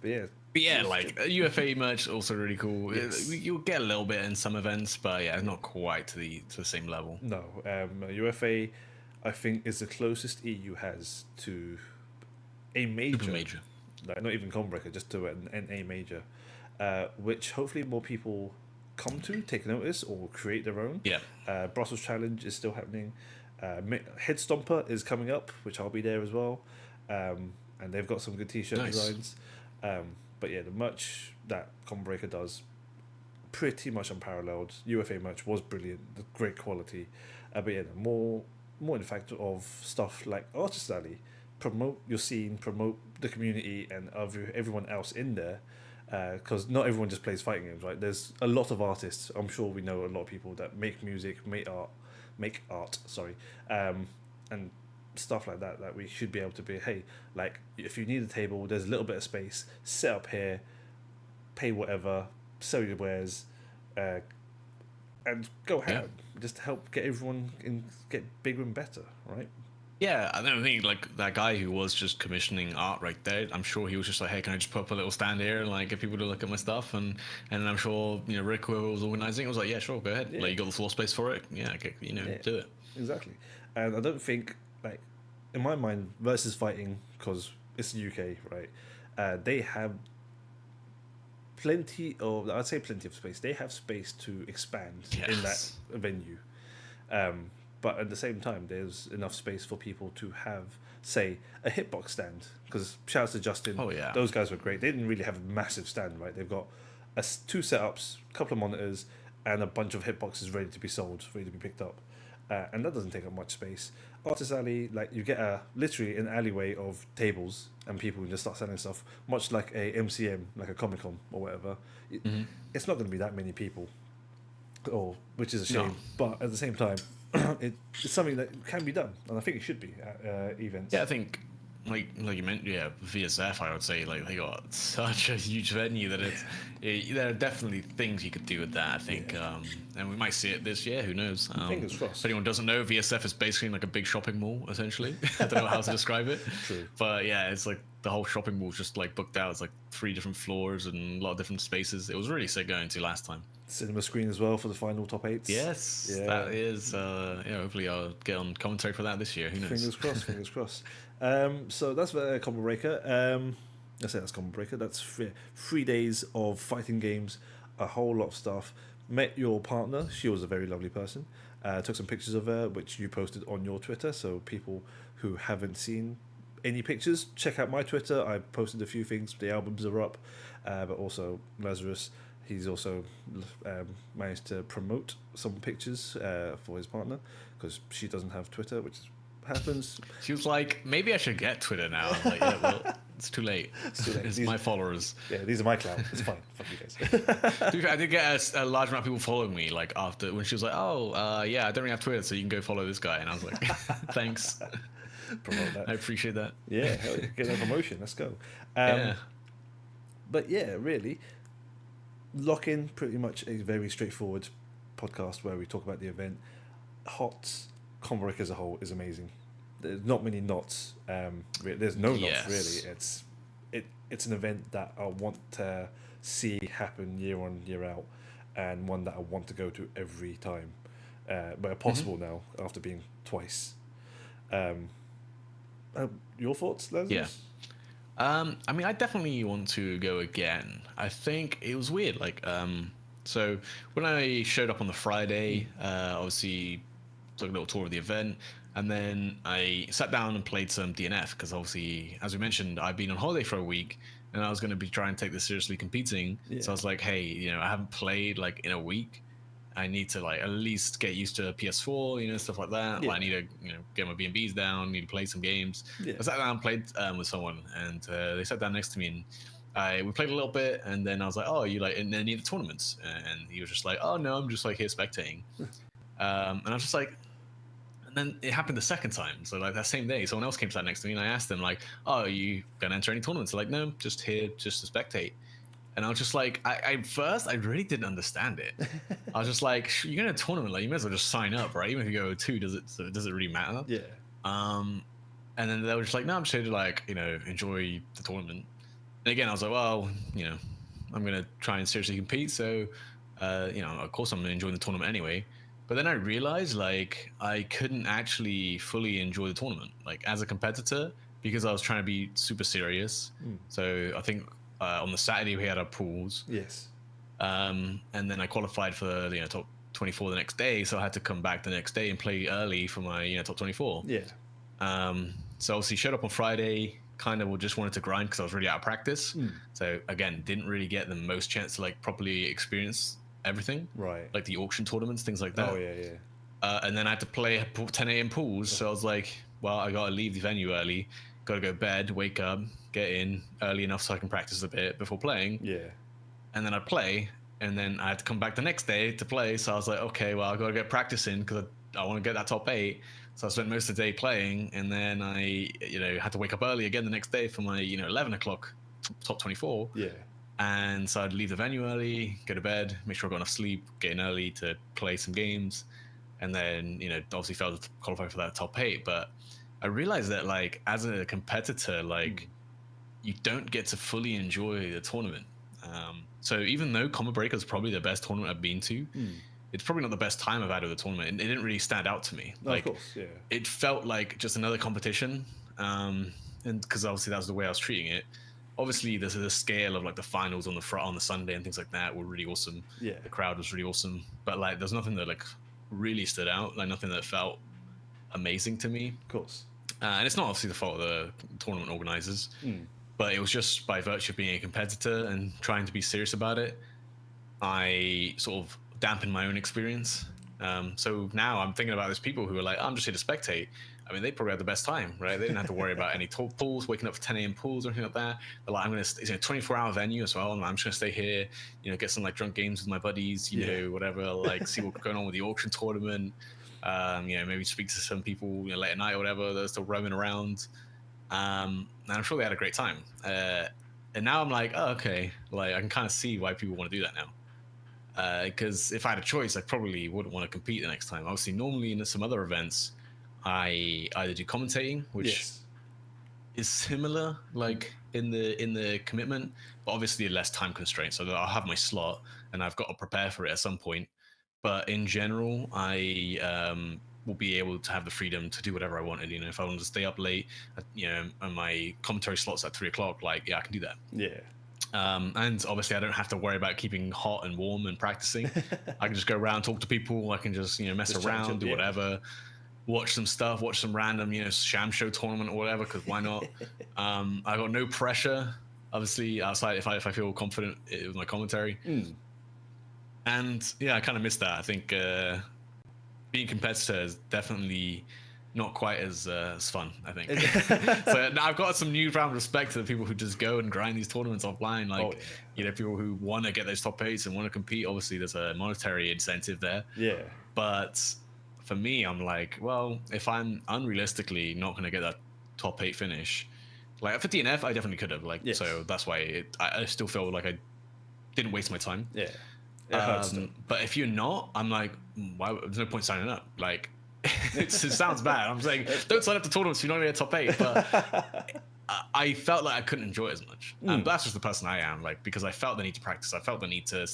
But yeah, like UFA merch also really cool. Yes. You'll get a little bit in some events, but yeah, not quite to the same level. No, UFA, I think, is the closest EU has to a major. Super major. Like, not even Combo Breaker, just to an A major, which hopefully more people come to take notice or create their own. Brussels Challenge is still happening. Head Stomper is coming up, which I'll be there as well, and they've got some good t-shirt designs. But yeah, the merch that Combo Breaker does, pretty much unparalleled. UFA merch was brilliant, great quality. But yeah, more in fact of stuff like Artist Alley, promote your scene, promote the community and everyone else in there. Because not everyone just plays fighting games, right? There's a lot of artists. I'm sure we know a lot of people that make music, make art, and stuff like that. That we should be able to be. Hey, like if you need a table, there's a little bit of space. Set up here, pay whatever, sell your wares, and go ahead. Just help get everyone get bigger and better, right? Yeah, I don't think like that guy who was just commissioning art right there. I'm sure he was just like, "Hey, can I just put up a little stand here and like get people to look at my stuff?" And I'm sure Rick, whoever was organizing, was like, "Yeah, sure, go ahead. Like you got the floor space for it. Yeah, okay, do it." Exactly. And I don't think like in my mind, versus fighting, because it's the UK, right? They have I'd say plenty of space. They have space to expand in that venue. But at the same time, there's enough space for people to have, say, a hitbox stand. Because shout out to Justin. Oh, yeah. Those guys were great. They didn't really have a massive stand, right? They've got two setups, a couple of monitors, and a bunch of hitboxes ready to be sold, ready to be picked up. And that doesn't take up much space. Artist Alley, like, you get literally an alleyway of tables and people can just start selling stuff, much like a MCM, like a Comic Con or whatever. It's not going to be that many people, which is a shame. No. But at the same time, it's something that can be done, and I think it should be at events. Yeah, I think like you mentioned, VSF, I would say, like, they got such a huge venue that there are definitely things you could do with that, I think. And we might see it this year, who knows. Fingers crossed. If anyone doesn't know, VSF is basically like a big shopping mall, essentially. I don't know how to describe it. True. But yeah, it's like the whole shopping mall is just like booked out. It's like 3 different floors and a lot of different spaces. It was really sick going to last time. Cinema screen as well for the final top 8s. Yes, that is. Hopefully I'll get on commentary for that this year. Who knows? Fingers crossed. Fingers crossed. So that's Combo Breaker. I say that's Combo Breaker. That's 3 days of fighting games, a whole lot of stuff. Met your partner. She was a very lovely person. Took some pictures of her, which you posted on your Twitter. So people who haven't seen any pictures, check out my Twitter. I posted a few things. The albums are up, but also Lazarus. He's also managed to promote some pictures for his partner because she doesn't have Twitter, which happens. She was like, maybe I should get Twitter now. I'm like, yeah, well, it's too late. It's my followers. Yeah, these are my clout. It's fine. Fuck you guys. I did get a large amount of people following me, like, after, when she was like, I don't really have Twitter, so you can go follow this guy. And I was like, thanks. Promote that. I appreciate that. Yeah, get that promotion. Let's go. But yeah, really, Lock In, pretty much a very straightforward podcast where we talk about the event. HOTS, Combo as a whole is amazing. There's not many knots. There's no knots really. It's an event that I want to see happen year on year out, and one that I want to go to every time, where possible now after being twice. Your thoughts, Leslie? Yeah. I mean, I definitely want to go again. I think it was weird. Like, so when I showed up on the Friday, obviously took a little tour of the event, and then I sat down and played some DNF because obviously, as we mentioned, I've been on holiday for a week, and I was going to be trying to take this seriously competing. Yeah. So I was like, hey, I haven't played like in a week. I need to like at least get used to PS4, stuff like that. Yeah. Like, I need to, get my B&Bs down. Need to play some games. Yeah. I sat down and played with someone, and they sat down next to me, and we played a little bit. And then I was like, "Oh, you like in any of the tournaments?" And he was just like, "Oh no, I'm just like here spectating." And I was just like, and then it happened the second time. So like that same day, someone else came sat next to me, and I asked them like, "Oh, are you gonna enter any tournaments?" They're like, "No, just here, just to spectate." And I was just like, first, I really didn't understand it. I was just like, you're going to a tournament, like, you may as well just sign up, right? Even if you go 2, does it really matter? Yeah. And then they were just like, no, I'm just here to, like, enjoy the tournament. And again, I was like, well, I'm going to try and seriously compete. So, of course I'm enjoying the tournament anyway. But then I realized, like, I couldn't actually fully enjoy the tournament, like, as a competitor, because I was trying to be super serious. So I think... on the Saturday, we had our pools. Yes. And then I qualified for top 24 the next day, so I had to come back the next day and play early for my top 24. Yeah. So obviously showed up on Friday, kind of just wanted to grind because I was really out of practice. So again, didn't really get the most chance to like properly experience everything. Right. Like the auction tournaments, things like that. Oh yeah. And then I had to play 10 a.m. pools, so I was like, well, I got to leave the venue early. Got to go to bed, wake up, get in early enough so I can practice a bit before playing. Yeah. And then I'd play, and then I had to come back the next day to play. So I was like, okay, well, I got to get practice in because I want to get that top 8. So I spent most of the day playing, and then I, had to wake up early again the next day for my, 11 o'clock top 24. Yeah. And so I'd leave the venue early, go to bed, make sure I got enough sleep, get in early to play some games, and then, obviously failed to qualify for that top 8, but I realized that, like, as a competitor, like, you don't get to fully enjoy the tournament. So even though Combo Breaker is probably the best tournament I've been to, it's probably not the best time I've had with the tournament. It didn't really stand out to me. No, Like, of course, yeah. it felt like just another competition, and because obviously that was the way I was treating it. Obviously, there's a scale of like the finals on the Sunday and things like that were really awesome. Yeah. The crowd was really awesome, but like there's nothing that like really stood out, like nothing that felt amazing to me. Of course. And it's not obviously the fault of the tournament organizers, but it was just by virtue of being a competitor and trying to be serious about it, I sort of dampened my own experience. So now I'm thinking about those people who are like, I'm just here to spectate. I mean, they probably had the best time, right? They didn't have to worry about any pools, waking up for 10 a.m. pools or anything like that. They're like, it's a 24-hour venue as well, and I'm just gonna stay here, get some like drunk games with my buddies, you know, whatever, like see what's going on with the auction tournament. Maybe speak to some people late at night or whatever. They're still roaming around, and I'm sure they had a great time. And now I'm like, oh, okay, like I can kind of see why people want to do that now. Because if I had a choice, I probably wouldn't want to compete the next time. Obviously, normally in some other events, I either do commentating, which is similar, like in the commitment, but obviously less time constraints. So that I'll have my slot and I've got to prepare for it at some point. But in general, I will be able to have the freedom to do whatever I wanted. If I wanted to stay up late, and my commentary slots at 3:00, like I can do that. Yeah. And obviously I don't have to worry about keeping hot and warm and practicing. I can just go around, talk to people. I can just mess around, do whatever, watch some stuff, watch some random sham show tournament or whatever, because why not? I got no pressure, obviously, outside if I feel confident with my commentary. And I kind of miss that. I think being a competitor is definitely not quite as fun, I think. So now I've got some newfound respect to the people who just go and grind these tournaments offline. Like, people who want to get those top 8s and want to compete. Obviously, there's a monetary incentive there. Yeah. But for me, I'm like, well, if I'm unrealistically not going to get that top 8 finish, like for DNF, I definitely could have. Like, so that's why I still feel like I didn't waste my time. Yeah. But if you're not, I'm like, why? There's no point signing up. Like, it sounds bad. I'm saying don't sign up to tournaments if you're not going to get top 8. But I felt like I couldn't enjoy it as much. And that's just the person I am. Like, because I felt the need to practice. I felt the need to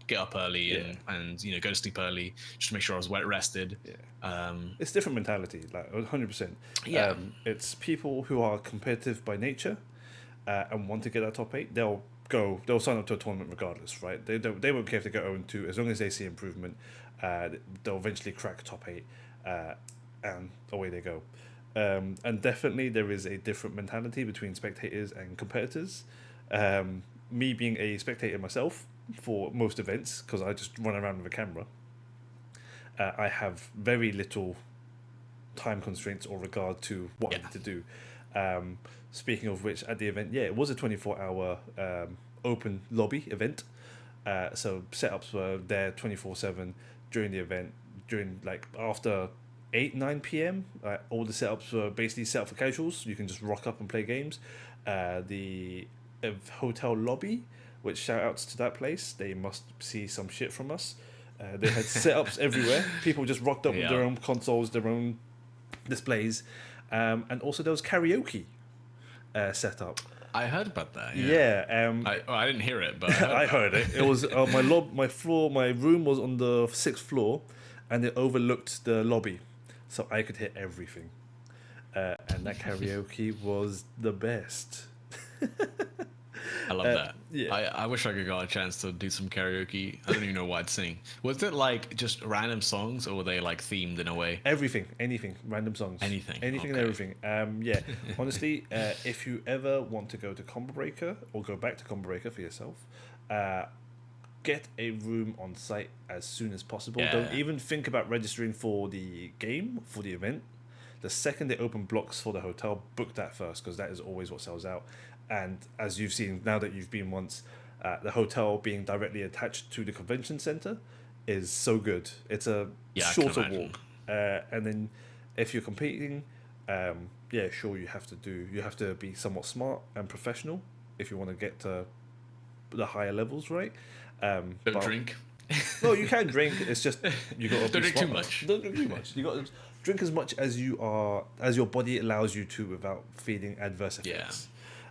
get up early and go to sleep early just to make sure I was well rested. It's different mentality, like 100%. It's people who are competitive by nature and want to get that top 8. They'll sign up to a tournament regardless, right? They won't care if they go 0-2 as long as they see improvement. They'll eventually crack top 8, and away they go. And definitely there is a different mentality between spectators and competitors. Me being a spectator myself for most events, because I just run around with a camera, I have very little time constraints or regard to what I need to do. Speaking of which, at the event, it was a 24-hour open lobby event. So setups were there 24/7 during the event. During after 8-9 p.m, all the setups were basically set up for casuals. You can just rock up and play games. The hotel lobby, which shout outs to that place, they must see some shit from us. They had setups everywhere. People just rocked up with their own consoles, their own displays, and also there was karaoke set up. I heard about that. I didn't hear it, but I heard it. It was my room was on the 6th floor, and it overlooked the lobby, so I could hear everything. And that karaoke was the best. I love that. I wish I could get a chance to do some karaoke. I don't even know what I'd sing. Was it like just random songs, or were they like themed in a way? Everything, anything, random songs. Anything and everything. Honestly, if you ever want to go to Combo Breaker or go back to Combo Breaker for yourself, get a room on site as soon as possible. Don't even think about registering for the game, for the event. The second they open blocks for the hotel, book that first, because that is always what sells out. And as you've seen, now that you've been once, the hotel being directly attached to the convention center is so good. It's a shorter walk. And then if you're competing, sure, you have to be somewhat smart and professional if you want to get to the higher levels, right? Don't drink. No, you can drink. It's just you got to don't drink too much. Don't drink too much. You got to drink as much as your body allows you to without feeling adverse effects.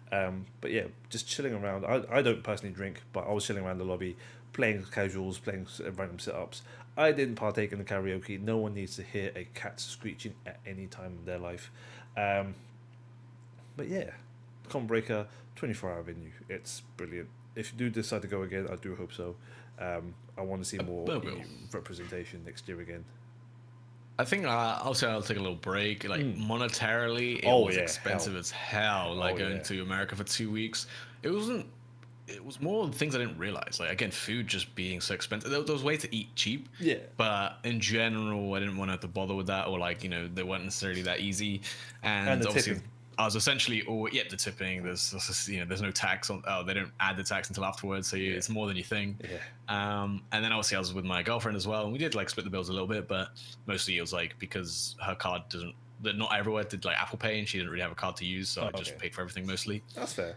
But just chilling around. I don't personally drink, but I was chilling around the lobby, playing casuals, playing random setups. I didn't partake in the karaoke. No one needs to hear a cat screeching at any time in their life. But yeah, Combo Breaker, 24-hour venue. It's brilliant. If you do decide to go again, I do hope so. I want to see more EU representation next year again. I think I'll take a little break. Like monetarily, it was expensive as hell. Like going to America for 2 weeks, it wasn't. It was more things I didn't realize. Like again, food just being so expensive. There was ways to eat cheap. Yeah. But in general, I didn't want to have to bother with that, or like they weren't necessarily that easy. And the obviously, tipping. I was essentially, the tipping. There's no tax on. Oh, they don't add the tax until afterwards, so it's more than you think. Yeah. And then obviously I was with my girlfriend as well, and we did like split the bills a little bit, but mostly it was like because her card doesn't. That not everywhere did like Apple Pay, and she didn't really have a card to use, so I just paid for everything mostly. That's fair.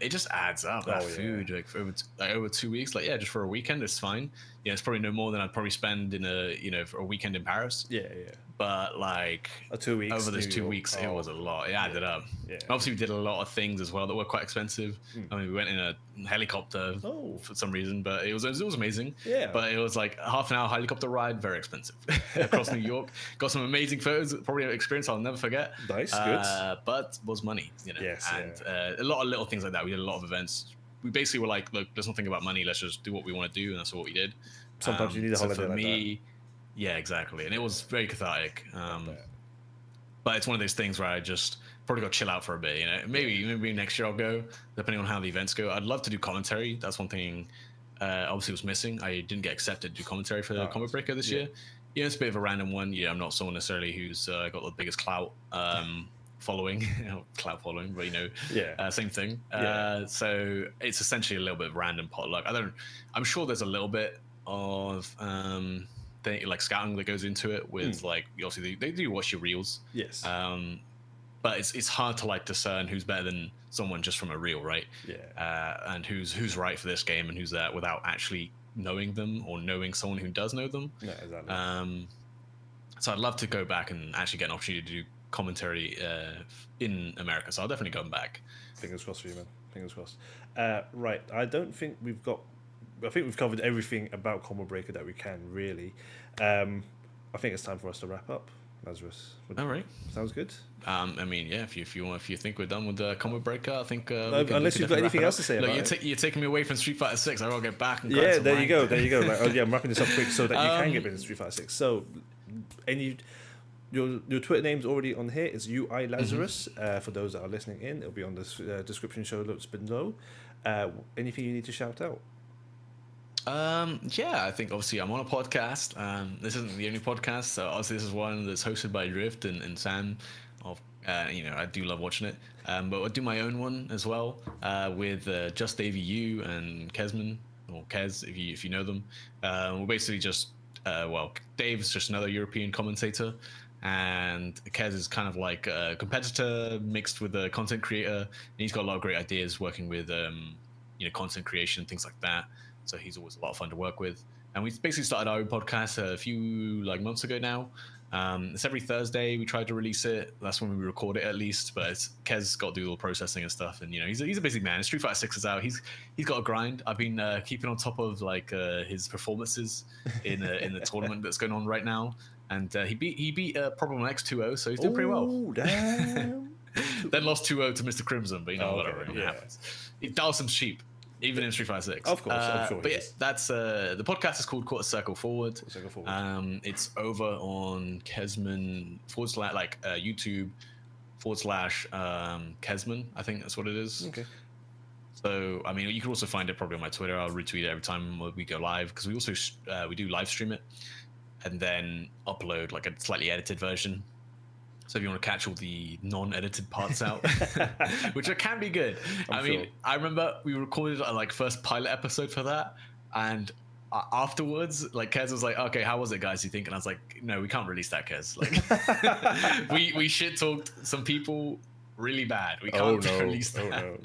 It just adds up. That food like for over 2 weeks, like just for a weekend, it's fine. It's probably no more than I'd probably spend in for a weekend in Paris. Yeah. But like 2 weeks over those 2 weeks, it was a lot. It added up. Yeah. Obviously, we did a lot of things as well that were quite expensive. I mean, we went in a helicopter for some reason, but it was amazing. Yeah. But it was like a half an hour helicopter ride, very expensive across New York. Got some amazing photos, probably an experience I'll never forget. Nice, good. But was money, Yes. And a lot of little things like that. We did a lot of events. We basically were like, look, let's not think about money. Let's just do what we want to do, and that's what we did. Sometimes you need a holiday for like me, that. Yeah, exactly. And it was very cathartic. But it's one of those things where I just probably got to chill out for a bit. Maybe next year I'll go, depending on how the events go. I'd love to do commentary. That's one thing obviously was missing. I didn't get accepted to do commentary for the Combo Breaker this year. It's a bit of a random one. I'm not someone necessarily who's got the biggest clout following, clout following, but same thing. So it's essentially a little bit of random potluck. I'm sure there's a little bit of like scouting that goes into it with like obviously they do watch your reels. Yes. But it's hard to like discern who's better than someone just from a reel, right? Yeah. And who's right for this game and who's that without actually knowing them or knowing someone who does know them. Yeah, exactly. So I'd love to go back and actually get an opportunity to do commentary in America. So I'll definitely go back. Fingers crossed for you, man. Fingers crossed. Right. I think we've covered everything about Combo Breaker that we can, really. I think it's time for us to wrap up, Lazarus. All right. Sounds good. I mean, yeah. If you think we're done with the Combo Breaker, I think. Unless you've got anything else to say about it. You're taking me away from Street Fighter 6. I gotta get back. And there you go. Like, I'm wrapping this up quick so that you can get into Street Fighter 6. So, your Twitter name's already on here. It's UI Lazarus. For those that are listening in, it'll be on the description show notes below. Anything you need to shout out? I think obviously I'm on a podcast. This isn't the only podcast, so obviously this is one that's hosted by Drift and Sam. I do love watching it. But I do my own one as well with Just Davey U and Kesman or Kez if you know them. We're basically just Dave's just another European commentator, and Kez is kind of like a competitor mixed with a content creator. And he's got a lot of great ideas working with content creation, things like that. So he's always a lot of fun to work with. And we basically started our own podcast a few months ago now. It's every Thursday. We try to release it. That's when we record it at least. But Kez got to do all the processing and stuff. And he's a busy man. Street Fighter 6 is out. He's got a grind. I've been keeping on top of his performances in the tournament that's going on right now. And he beat Problem X 2-0, so he's doing pretty well. Damn. Then lost 2-0 to Mr. Crimson, but whatever. It happens. He dialed some sheep. Even in Street Fighter 6. Of course, I'm sure. But that's the podcast is called Quarter Circle Forward. It's over on Kesman YouTube /Kesman. I think that's what it is. Okay. So I mean, you can also find it probably on my Twitter. I'll retweet it every time we go live because we also we do live stream it and then upload like a slightly edited version. So if you want to catch all the non-edited parts out, which can be good. I mean, I remember we recorded our first pilot episode for that, and afterwards, Kez was like, "Okay, how was it, guys? You think?" And I was like, "No, we can't release that, Kez. We shit talked some people really bad. We can't release that. No.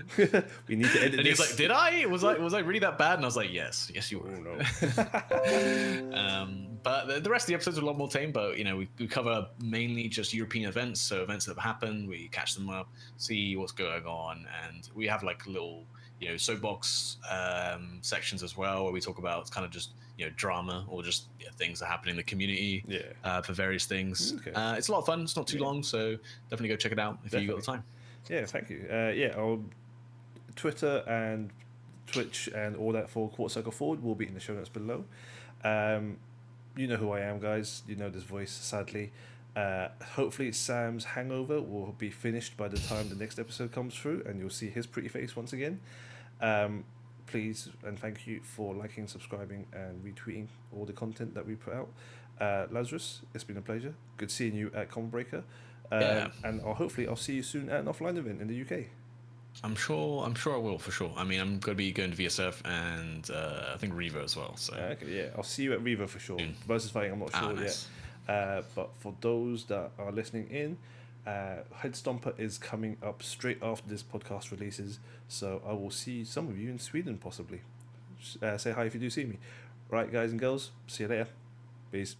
We need to edit." And he was like, "Did I? Was I really that bad?" And I was like, "Yes, you were." But the rest of the episodes are a lot more tame. But we cover mainly just European events, so events that have happened. We catch them up, see what's going on, and we have little soapbox sections as well, where we talk about kind of just drama or just things that happen in the community for various things. Okay. It's a lot of fun. It's not too long, so definitely go check it out if you got the time. Yeah, thank you. Our Twitter and Twitch and all that for Quarter Circle Forward will be in the show notes below. You know who I am, guys. You know this voice, sadly. Hopefully Sam's hangover will be finished by the time the next episode comes through, and you'll see his pretty face once again. Please and thank you for liking, subscribing, and retweeting all the content that we put out. Lazarus, it's been a pleasure. Good seeing you at Common Breaker. And hopefully I'll see you soon at an offline event in the UK. I'm sure I will, for sure. I mean, I'm going to be going to VSF and I think Revo as well. So I'll see you at Revo for sure. Versus fighting, I'm not sure nice. yet. But for those that are listening in, Head Stomper is coming up straight after this podcast releases. So I will see some of you in Sweden, possibly. Say hi if you do see me. Right, guys and girls, see you later. Peace.